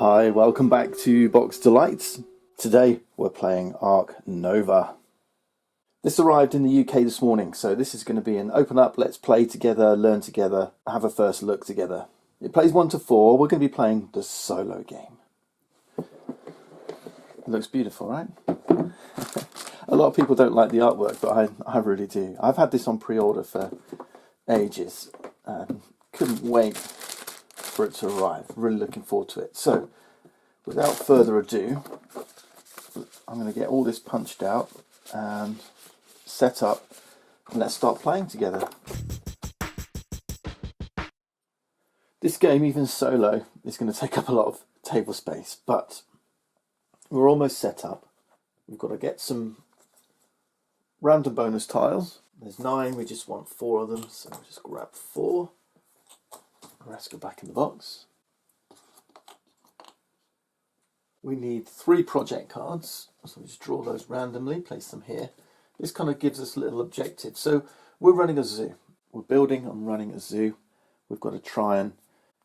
Hi, welcome back to Box Delights. Today we're playing Ark Nova. This arrived in the UK this morning, so this is going to be an open up, let's play together, learn together, have a first look together. It plays 1 to 4, we're going to be playing the solo game. It looks beautiful, right? A lot of people don't like the artwork, but I really do. I've had this on pre-order for ages and couldn't wait for it to arrive. Really looking forward to it. So, without further ado, I'm going to get all this punched out and set up, and let's start playing together. This game, even solo, is going to take up a lot of table space, but we're almost set up. We've got to get some random bonus tiles. There's 9, we just want 4 of them, so we'll just grab 4. The rest go back in the box. We need 3 project cards, so we just draw those randomly, place them here. This kind of gives us a little objective. So we're running a zoo. We're building and running a zoo. We've got to try and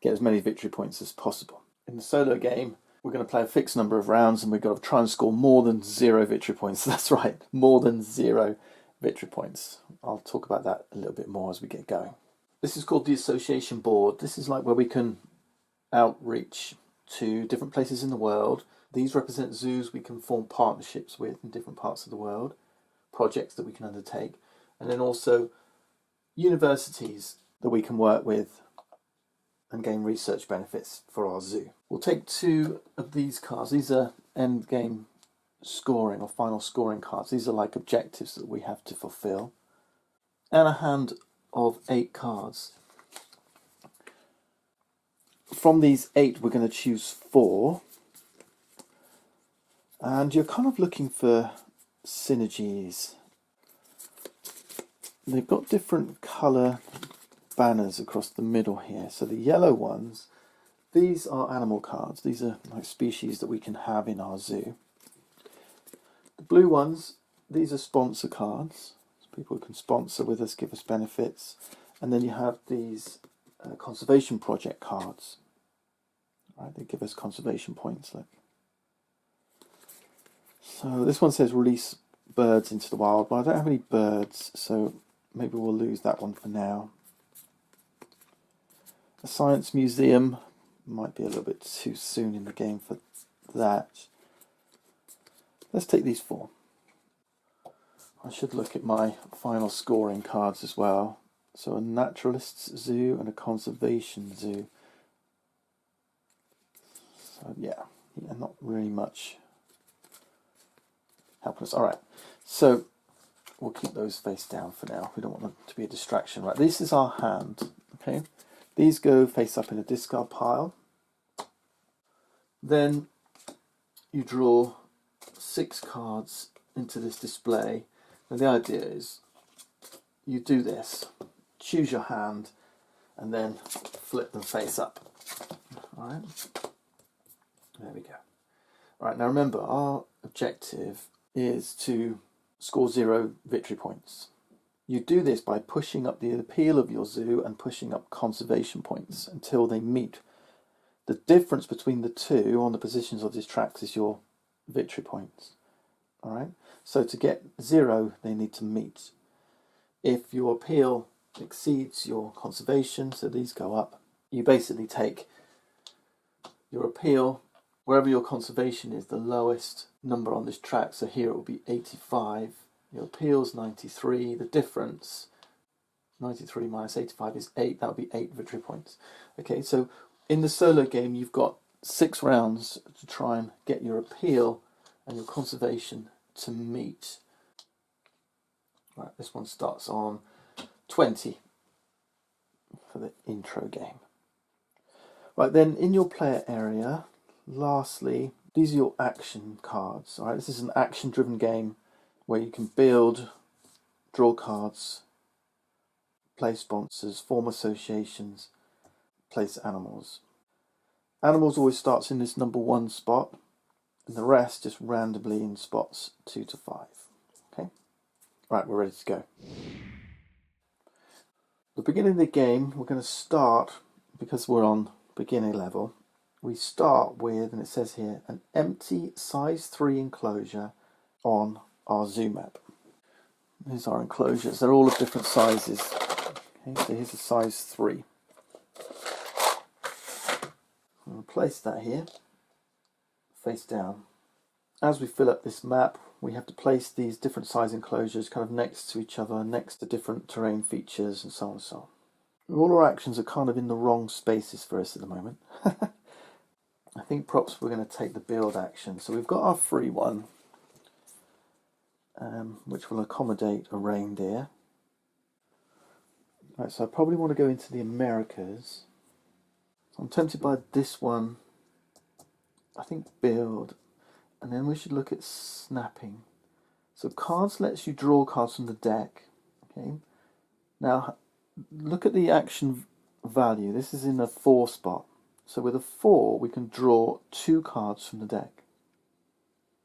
get as many victory points as possible. In the solo game, we're going to play a fixed number of rounds and we've got to try and score more than 0 victory points. That's right, more than 0 victory points. I'll talk about that a little bit more as we get going. This is called the association board. This is like where we can outreach to different places in the world. These represent zoos we can form partnerships with in different parts of the world, projects that we can undertake, and then also universities that we can work with and gain research benefits for our zoo. We'll take 2 of these cards. These are end game scoring or final scoring cards. These are like objectives that we have to fulfill, and a hand of 8 cards. From these 8, we're going to choose 4, and you're kind of looking for synergies. They've got different colour banners across the middle here. So the yellow ones, these are animal cards. These are like species that we can have in our zoo. The blue ones, these are sponsor cards. So people who can sponsor with us, give us benefits. And then you have these conservation project cards. Right, they give us conservation points. Look. So this one says release birds into the wild, but I don't have any birds, so maybe we'll lose that one for now. A science museum might be a little bit too soon in the game for that. Let's take these 4. I should look at my final scoring cards as well. So a naturalist's zoo and a conservation zoo. So yeah, not really much helping us. Alright, so we'll keep those face down for now. We don't want them to be a distraction. Right, this is our hand. Okay, these go face up in a discard pile. Then you draw 6 cards into this display. And the idea is you do this, choose your hand, and then flip them face up. Alright, there we go. Alright, now remember, our objective is to score 0 victory points. You do this by pushing up the appeal of your zoo and pushing up conservation points until they meet. The difference between the 2 on the positions of these tracks is your victory points. Alright, so to get 0, they need to meet. If your appeal exceeds your conservation, so these go up, you basically take your appeal, wherever your conservation is, the lowest number on this track, so here it will be 85, your appeal's 93, the difference, 93 minus 85 is 8, that would be 8 victory points. Okay, so in the solo game you've got 6 rounds to try and get your appeal and your conservation to meet. Right, this one starts on 20 for the intro game. Right, then in your player area, lastly, these are your action cards. All right, this is an action-driven game where you can build, draw cards, play sponsors, form associations, place animals. Animals always starts in this number 1 spot, and the rest just randomly in spots 2 to 5. Okay, right, we're ready to go. The beginning of the game, we're going to start, because we're on beginning level, we start with, and it says here, an empty size 3 enclosure on our zoo map. Here's our enclosures. They're all of different sizes. Okay, so here's a size 3. We'll place that here, face down. As we fill up this map, we have to place these different size enclosures kind of next to each other, next to different terrain features, and so on and so on. All our actions are kind of in the wrong spaces for us at the moment. I think perhaps we're going to take the build action. So we've got our free one, which will accommodate a reindeer. Right, so I probably want to go into the Americas. So I'm tempted by this one. I think build. And then we should look at snapping. So cards lets you draw cards from the deck. Okay. Now look at the action value. This is in a 4 spot. So with a 4 we can draw 2 cards from the deck.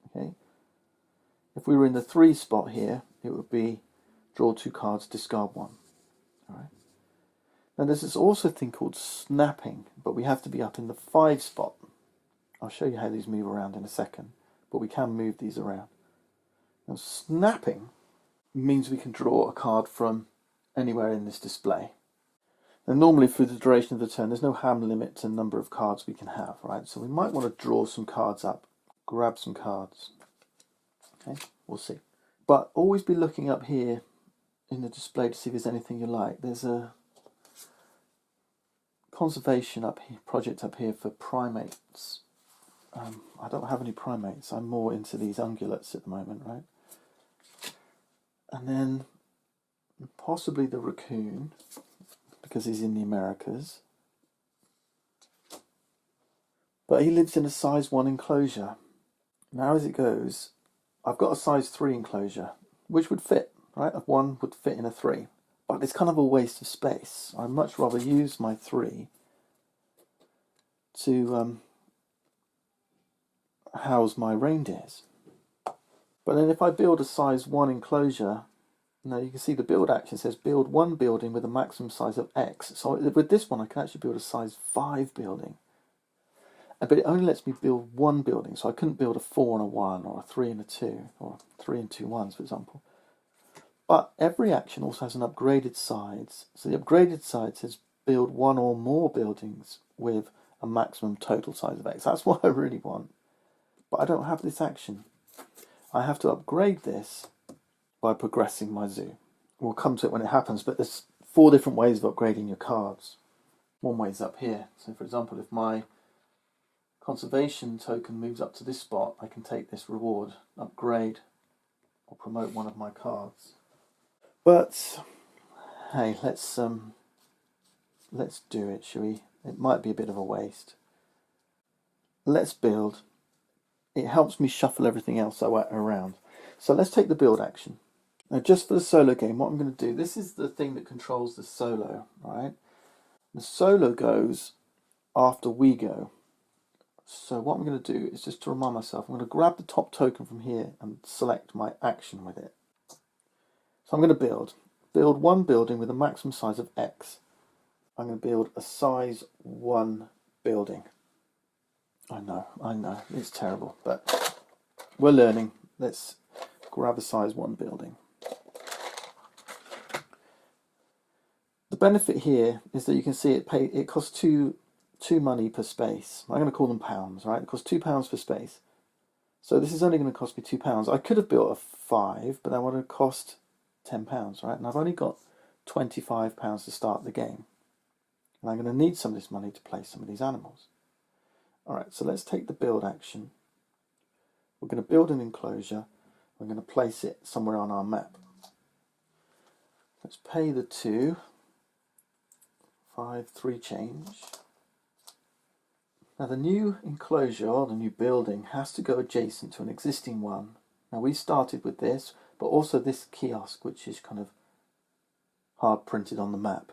Okay. If we were in the 3 spot here, it would be draw 2 cards, discard 1. Alright. Now there's also a thing called snapping, but we have to be up in the 5 spot. I'll show you how these move around in a second, but we can move these around. Now snapping means we can draw a card from anywhere in this display. And normally through the duration of the turn there's no ham limit to the number of cards we can have, right? So we might want to draw some cards up, grab some cards. Okay, we'll see. But always be looking up here in the display to see if there's anything you like. There's a conservation up here, project up here for primates. I don't have any primates. I'm more into these ungulates at the moment, right? And then possibly the raccoon, because he's in the Americas. But he lives in a size 1 enclosure. Now as it goes, I've got a size 3 enclosure, which would fit, right? A 1 would fit in a 3. But it's kind of a waste of space. I'd much rather use my 3 to house my reindeers. But then if I build a size 1 enclosure, now you can see the build action says build 1 building with a maximum size of X. So with this one I can actually build a size 5 building. But it only lets me build 1 building, so I couldn't build a 4 and a 1, or a 3 and a 2, or 3 and 2 1s, for example. But every action also has an upgraded sides. So the upgraded side says build 1 or more buildings with a maximum total size of X. That's what I really want. But I don't have this action. I have to upgrade this by progressing my zoo. We'll come to it when it happens, but there's 4 different ways of upgrading your cards. One way is up here. So for example, if my conservation token moves up to this spot, I can take this reward, upgrade, or promote one of my cards. But hey, let's do it, shall we? It might be a bit of a waste. Let's build. It helps me shuffle everything else around. So let's take the build action. Now just for the solo game, what I'm going to do, this is the thing that controls the solo, right? The solo goes after we go. So what I'm going to do is, just to remind myself, I'm going to grab the top token from here and select my action with it. So I'm going to build 1 building with a maximum size of X. I'm going to build a size 1 building. I know, it's terrible, but we're learning. Let's grab a size 1 building. The benefit here is that you can see it costs 2 money per space. I'm going to call them pounds, right? It costs £2 per space. So this is only going to cost me £2. I could have built a 5, but that would have cost £10, right? And I've only got £25 to start the game. And I'm going to need some of this money to place some of these animals. Alright, so let's take the build action. We're going to build an enclosure. We're going to place it somewhere on our map. Let's pay the 2. 5, 3 change. Now the new enclosure, or the new building, has to go adjacent to an existing one. Now we started with this, but also this kiosk, which is kind of hard printed on the map.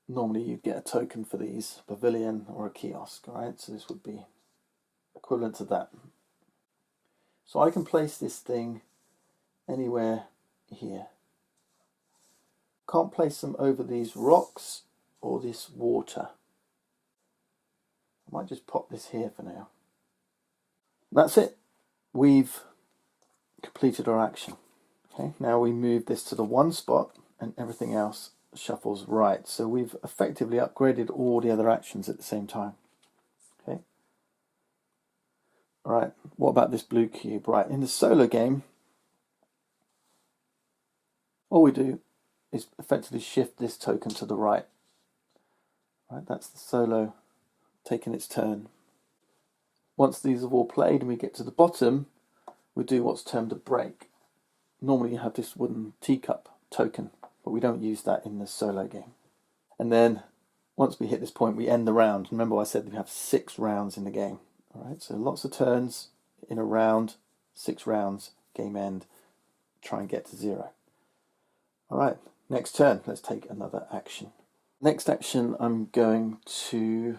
Normally you'd get a token for these, a pavilion or a kiosk, right? So this would be equivalent to that. So I can place this thing anywhere here. Can't place them over these rocks or this water. I might just pop this here for now. That's it. We've completed our action. Okay, now we move this to the one spot and everything else shuffles right. So we've effectively upgraded all the other actions at the same time. Okay. All right, what about this blue cube? Right, in the solo game, all we do is effectively shift this token to the right. Right, that's the solo taking its turn. Once these have all played and we get to the bottom, we do what's termed a break. Normally you have this wooden teacup token, but we don't use that in the solo game. And then once we hit this point, we end the round. Remember I said we have 6 rounds in the game. All right, so lots of turns in a round, 6 rounds, game end, try and get to 0. All right, next turn, let's take another action. Next action, I'm going to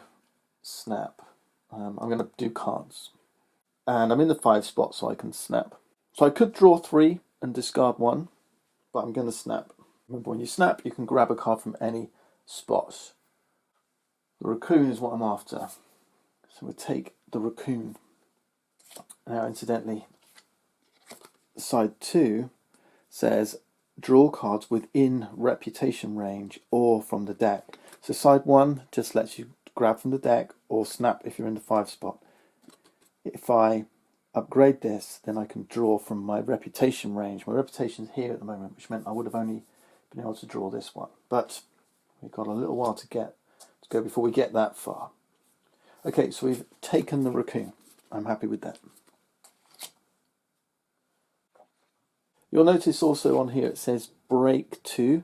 snap. I'm going to do cards. And I'm in the 5 spot, so I can snap. So I could draw 3 and discard 1, but I'm going to snap. Remember, when you snap, you can grab a card from any spot. The raccoon is what I'm after. So we'll take the raccoon. Now, incidentally, side 2 says draw cards within reputation range or from the deck. So side 1 just lets you grab from the deck or snap if you're in the 5 spot. If I upgrade this, then I can draw from my reputation range. My reputation is here at the moment, which meant I would have only been able to draw this one. But we've got a little while to go before we get that far. Okay, so we've taken the raccoon. I'm happy with that. You'll notice also on here it says break 2.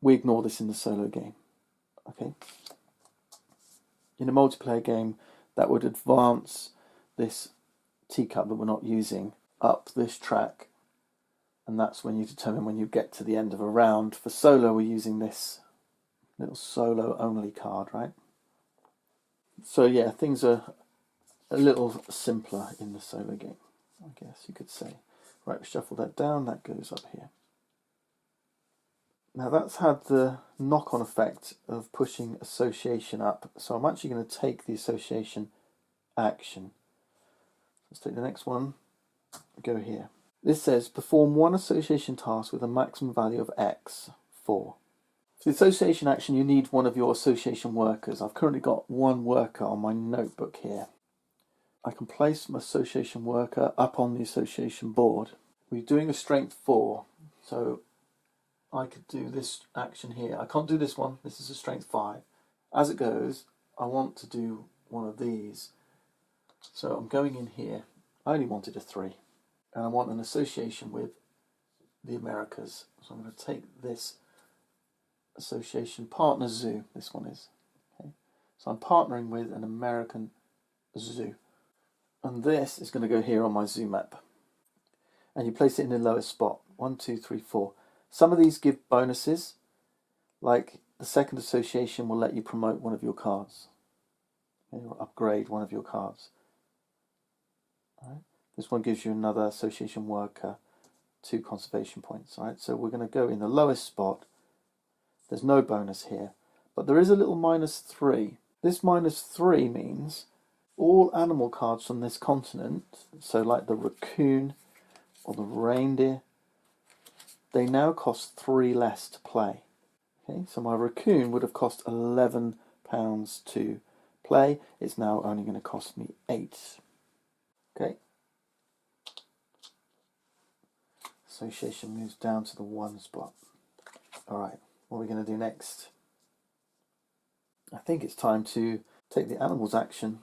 We ignore this in the solo game. Okay. In a multiplayer game, that would advance this teacup that we're not using up this track, and that's when you determine when you get to the end of a round. For solo, we're using this little solo only card, right? So yeah, things are a little simpler in the solo game, I guess you could say. Right, we shuffle that down, that goes up here. Now that's had the knock-on effect of pushing association up, so I'm actually going to take the association action. Let's take the next one, go here. This says perform one association task with a maximum value of X, 4. For the association action, you need one of your association workers. I've currently got 1 worker on my notebook here. I can place my association worker up on the association board. We're doing a strength 4, so I could do this action here. I can't do this one, this is a strength 5. As it goes, I want to do one of these. So I'm going in here. I only wanted a 3, and I want an association with the Americas. So I'm going to take this association, partner zoo, this one is. Okay. So I'm partnering with an American zoo. And this is going to go here on my zoo map. And you place it in the lowest spot. 1, 2, 3, 4. Some of these give bonuses, like the second association will let you promote one of your cards. Okay, or upgrade one of your cards. All right. This one gives you another association worker, 2 conservation points. All right. So we're going to go in the lowest spot. There's no bonus here, but there is a little -3. This -3 means all animal cards from this continent, so like the raccoon or the reindeer, they now cost 3 less to play. Okay, so my raccoon would have cost £11 to play. It's now only going to cost me 8. Okay. Association moves down to the 1 spot. Alright, what are we going to do next? I think it's time to take the animals action.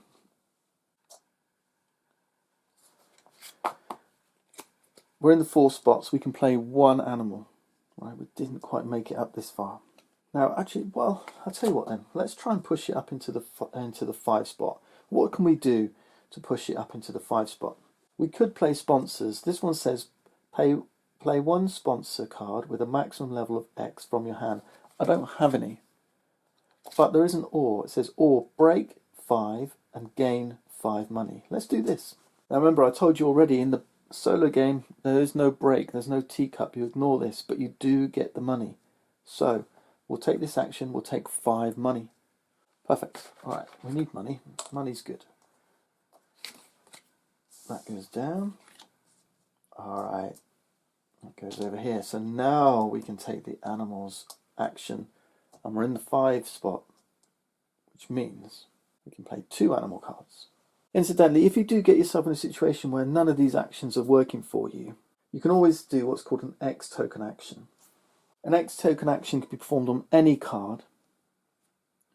We're in the 4 spots. We can play 1 animal. Right, we didn't quite make it up this far. Now, actually, well, I'll tell you what then. Let's try and push it up into the 5 spot. What can we do to push it up into the 5 spot? We could play sponsors. This one says play 1 sponsor card with a maximum level of X from your hand. I don't have any. But there is an or. It says or break 5 and gain 5 money. Let's do this. Now remember, I told you already in the solo game, there is no break, there's no teacup, you ignore this, but you do get the money. So, we'll take this action, we'll take 5 money. Perfect. All right, we need money. Money's good. That goes down. All right, that goes over here. So now we can take the animals action, and we're in the 5 spot, which means we can play 2 animal cards. Incidentally, if you do get yourself in a situation where none of these actions are working for you, you can always do what's called an X token action. An X token action can be performed on any card.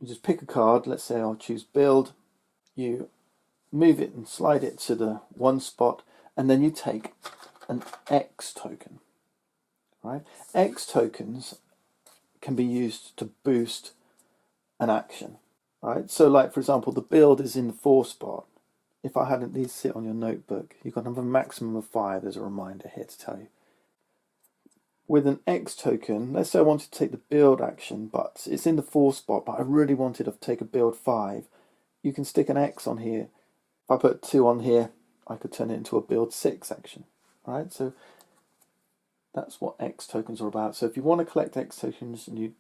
You just pick a card, let's say I'll choose build, you move it and slide it to the 1 spot, and then you take an X token. Right? X tokens can be used to boost an action. Right? So like for example, the build is in the 4 spot. If I hadn't these sit on your notebook, you've got a maximum of 5, there's a reminder here to tell you. With an X token, let's say I wanted to take the build action, but it's in the 4 spot, but I really wanted to take a build 5. You can stick an X on here. If I put 2 on here, I could turn it into a build 6 action. Right? So that's what X tokens are about. So if you want to collect X tokens and you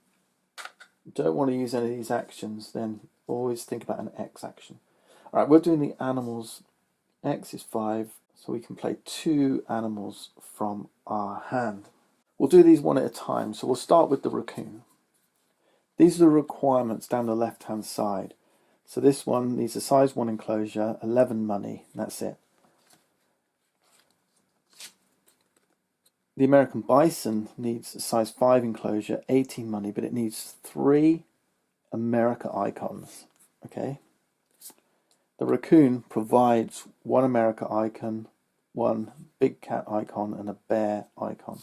don't want to use any of these actions, then always think about an X action. All right, we're doing the animals. X is 5, so we can play 2 animals from our hand. We'll do these one at a time. So we'll start with the raccoon. These are the requirements down the left-hand side. So this one needs a size 1 enclosure, 11 money, and that's it. The American bison needs a size 5 enclosure, 18 money, but it needs 3 America icons. Okay. The raccoon provides 1 America icon, 1 big cat icon, and a bear icon.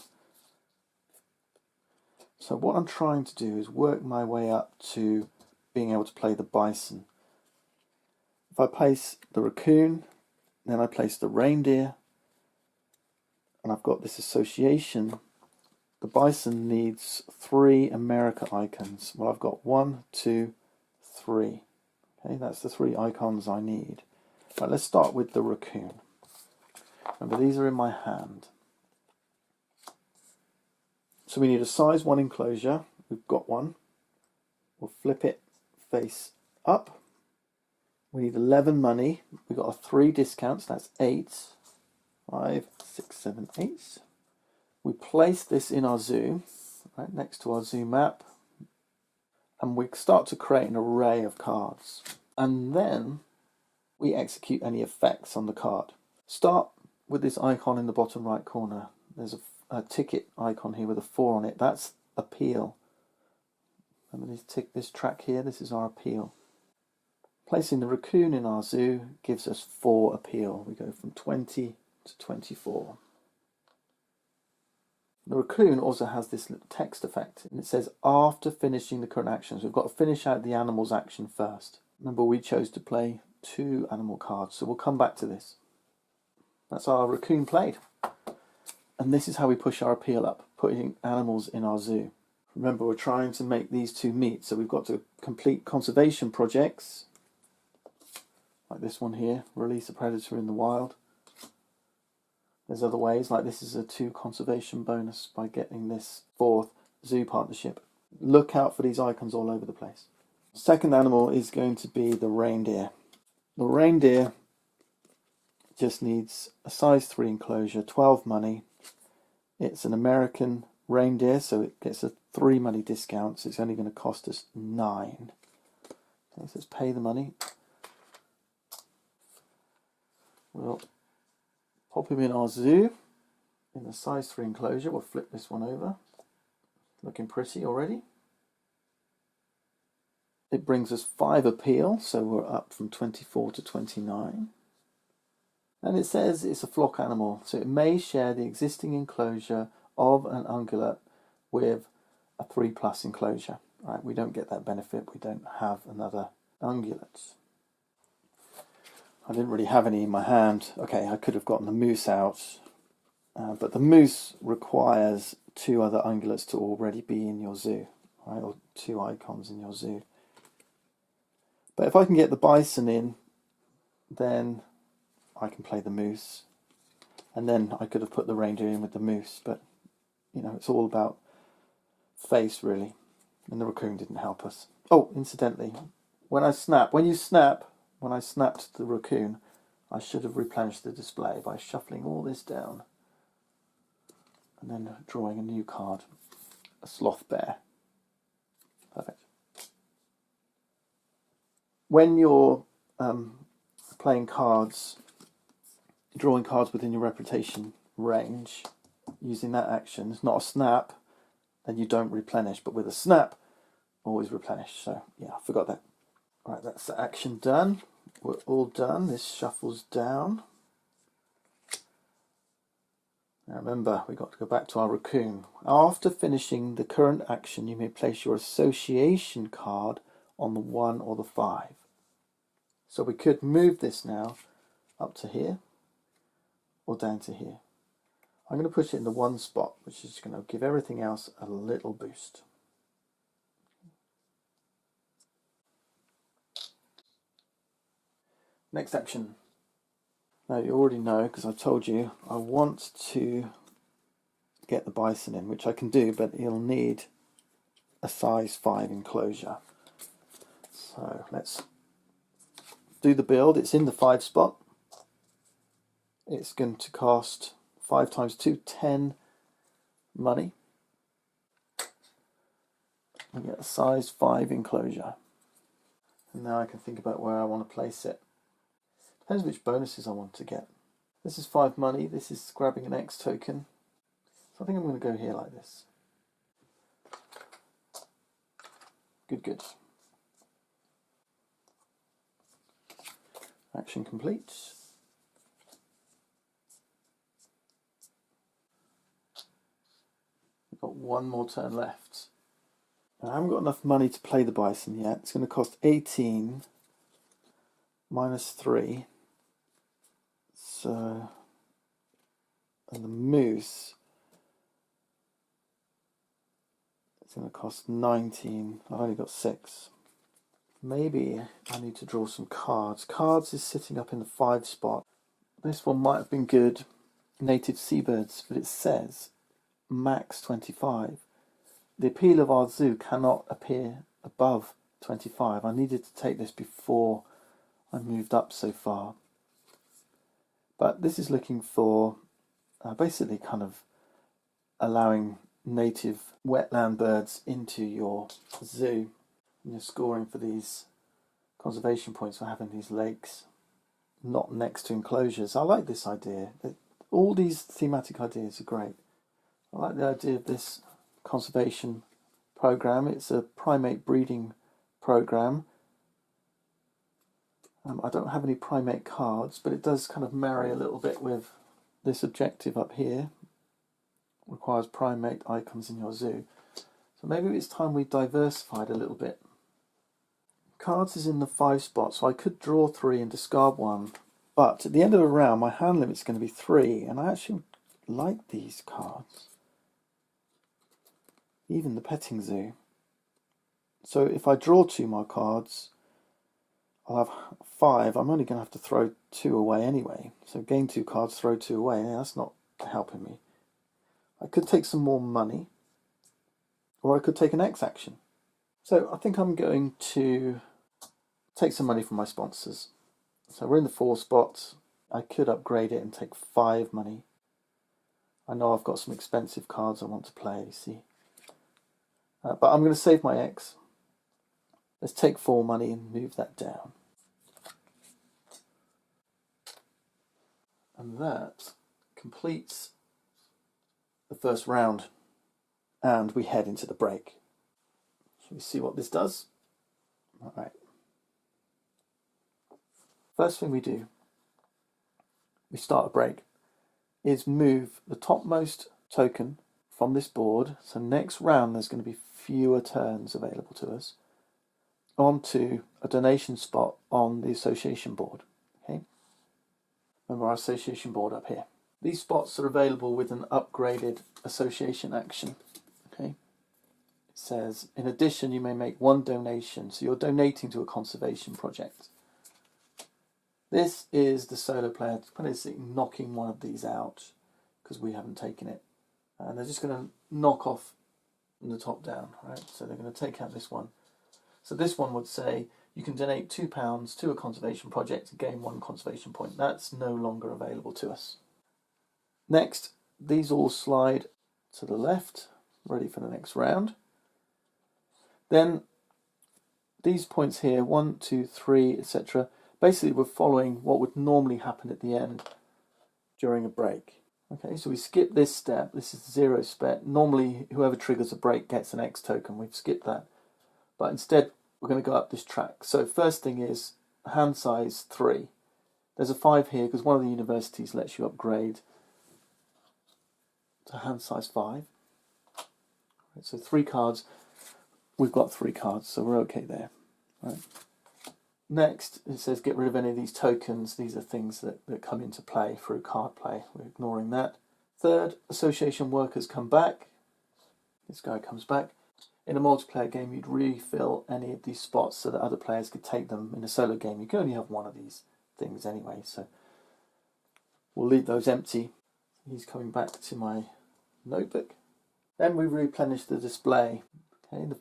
So what I'm trying to do is work my way up to being able to play the bison. If I place the raccoon, then I place the reindeer, and I've got this association. The bison needs 3 America icons. Well, I've got 1, 2, 3. Okay, that's the 3 icons I need. Right, let's start with the raccoon. Remember, these are in my hand. So we need a size 1 enclosure. We've got one. We'll flip it face up. We need 11 money. We've got 3 discounts. That's 8. 5, 6, 7, 8. We place this in our zoo, right next to our zoo map, and we start to create an array of cards. And then we execute any effects on the card. Start with this icon in the bottom right corner. There's a ticket icon here with a 4 on it. That's appeal. Remember this track here? This is our appeal. Placing the raccoon in our zoo gives us 4 appeal. We go from 20 to 24. The raccoon also has this little text effect, and it says after finishing the current actions. We've got to finish out the animal's action first. Remember, we chose to play 2 animal cards, so we'll come back to this. That's our raccoon played. And this is how we push our appeal up, putting animals in our zoo. Remember, we're trying to make these 2 meet, so we've got to complete conservation projects, like this one here, release a predator in the wild. There's other ways, like this is a 2 conservation bonus by getting this 4th zoo partnership. Look out for these icons all over the place. Second animal is going to be the reindeer. The reindeer just needs a size 3 enclosure, 12 money. It's an American reindeer, so it gets a 3 money discount, so it's only going to cost us 9. Okay, so let's pay the money. We'll pop him in our zoo in the size 3 enclosure. We'll flip this one over. Looking pretty already. It brings us 5 appeal, so we're up from 24 to 29. And it says it's a flock animal, so it may share the existing enclosure of an ungulate with a 3+ enclosure. Right, we don't get that benefit. We don't have another ungulate. I didn't really have any in my hand. Okay, I could have gotten the moose out, but the moose requires 2 other ungulates to already be in your zoo, right? Or 2 icons in your zoo. But if I can get the bison in, then I can play the moose, and then I could have put the reindeer in with the moose. But you know, it's all about face really, and the raccoon didn't help us. Oh, incidentally, when I snapped the raccoon, I should have replenished the display by shuffling all this down and then drawing a new card, a sloth bear. Perfect. When you're playing cards, drawing cards within your reputation range, using that action, it's not a snap, then you don't replenish, but with a snap, always replenish. So yeah, I forgot that. Right, that's the action done. We're all done. This shuffles down. Now remember, we've got to go back to our raccoon. After finishing the current action, you may place your association card on the 1 or the 5. So we could move this now up to here or down to here. I'm going to push it in the 1 spot, which is going to give everything else a little boost. Next action. Now you already know, because I told you, I want to get the bison in, which I can do, but he'll need a size 5 enclosure. So let's do the build. It's in the 5 spot. It's going to cost 5 times 2, 10 money. I get a size 5 enclosure. And now I can think about where I want to place it. Depends which bonuses I want to get. This is 5 money, this is grabbing an X token. So I think I'm going to go here like this. Good. Action complete. We've got 1 more turn left. Now, I haven't got enough money to play the bison yet. It's going to cost 18 minus 3. So, and the moose, it's going to cost 19. I've only got 6. Maybe I need to draw some cards. Cards is sitting up in the 5 spot. This one might have been good, native seabirds, but it says max 25. The appeal of our zoo cannot appear above 25. I needed to take this before I moved up so far. But this is looking for basically kind of allowing native wetland birds into your zoo. And you're scoring for these conservation points for having these lakes not next to enclosures. I like this idea. All these thematic ideas are great. I like the idea of this conservation program. It's a primate breeding program. I don't have any primate cards, but it does kind of marry a little bit with this objective up here. Requires primate icons in your zoo. So maybe it's time we diversified a little bit. Cards is in the 5 spot, so I could draw 3 and discard 1. But at the end of the round, my hand limit is going to be 3, and I actually like these cards. Even the petting zoo. So if I draw 2 more cards, I'll have 5. I'm only going to have to throw 2 away anyway. So gain 2 cards, throw 2 away. That's not helping me. I could take some more money, or I could take an X action. So I think I'm going to take some money from my sponsors. So we're in the 4 spot. I could upgrade it and take 5 money. I know I've got some expensive cards I want to play, see. But I'm going to save my X. Let's take 4 money and move that down. And that completes the first round. And we head into the break. Shall we see what this does? All right. First thing we do, we start a break, is move the topmost token from this board. So next round there's going to be fewer turns available to us, onto a donation spot on the association board. Okay. Remember our association board up here. These spots are available with an upgraded association action. Okay. It says, in addition, you may make 1 donation. So you're donating to a conservation project. This is the solo player basically knocking one of these out because we haven't taken it. And they're just going to knock off from the top down, right? So they're going to take out this one. So this one would say, you can donate £2 to a conservation project to gain 1 conservation point. That's no longer available to us. Next, these all slide to the left, ready for the next round. Then these points here, 1, 2, 3, etc. Basically, we're following what would normally happen at the end during a break. Okay, so we skip this step. This is the 0 step. Normally, whoever triggers a break gets an X token. We've skipped that. But instead, we're going to go up this track. So first thing is hand size 3. There's a 5 here because one of the universities lets you upgrade to hand size 5. Right, so 3 cards. We've got 3 cards, so we're okay there. Right. Next, it says get rid of any of these tokens. These are things that come into play through card play. We're ignoring that. Third, association workers come back. This guy comes back. In a multiplayer game, you'd refill any of these spots so that other players could take them. In a solo game, you can only have one of these things anyway, so we'll leave those empty. He's coming back to my notebook. Then we replenish the display. Okay,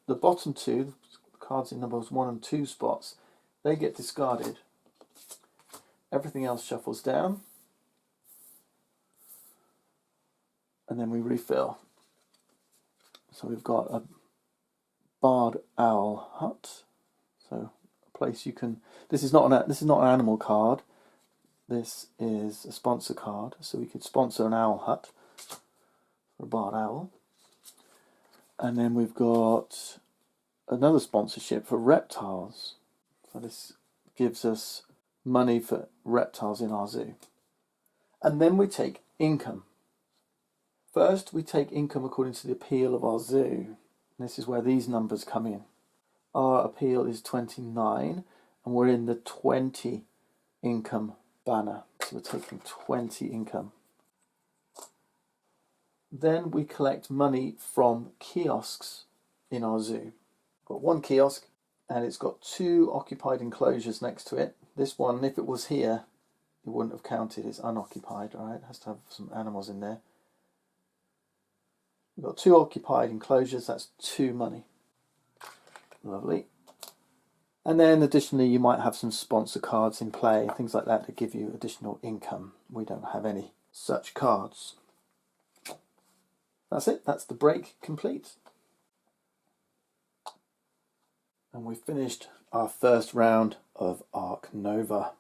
the bottom 2 cards in numbers 1 and 2 spots, they get discarded. Everything else shuffles down, and then we refill. So we've got a Barred Owl Hut. So a place you can. This is not an animal card. This is a sponsor card. So we could sponsor an owl hut for a barred owl. And then we've got another sponsorship for reptiles. So this gives us money for reptiles in our zoo. And then we take income. First, we take income according to the appeal of our zoo. This is where these numbers come in. Our appeal is 29, and we're in the 20 income banner. So we're taking 20 income. Then we collect money from kiosks in our zoo. We've got 1 kiosk, and it's got 2 occupied enclosures next to it. This one, if it was here, it wouldn't have counted. It's unoccupied, right? It has to have some animals in there. We've got 2 occupied enclosures, that's 2 money. Lovely. And then additionally, you might have some sponsor cards in play, things like that give you additional income. We don't have any such cards. That's it, that's the break complete. And we've finished our first round of Ark Nova.